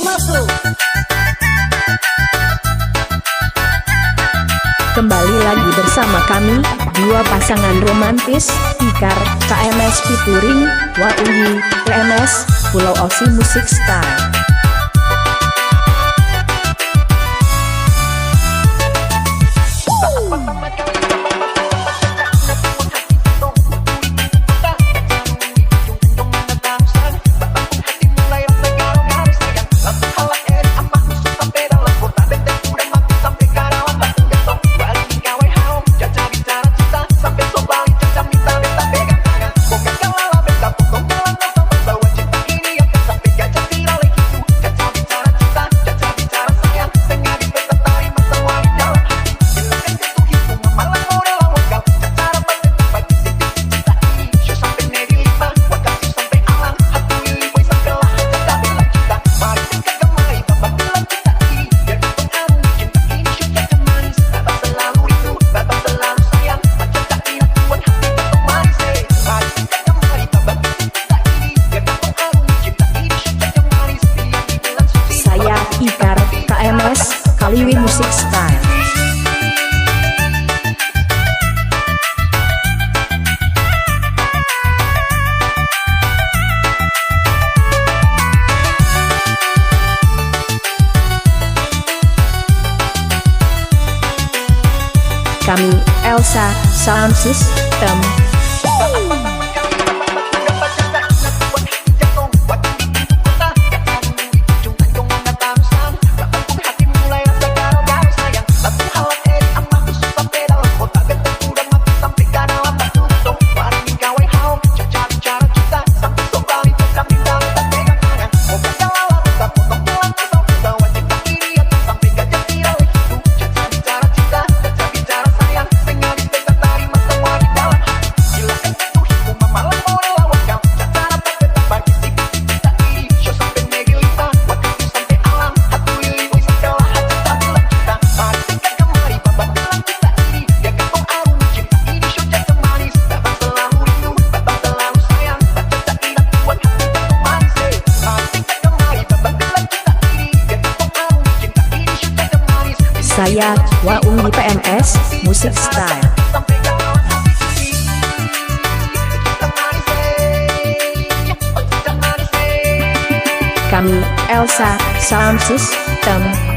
masuk. Kembali lagi bersama kami, dua pasangan romantis, Ikar, KMS featuring Wauhi, PMS, Pulau Osi Music Style. Ikar, KMS, Kaliwi Music Style. Kami Elsa Sound System. Saya Wauhi PMS Music Style. Kami Elsa Sound System.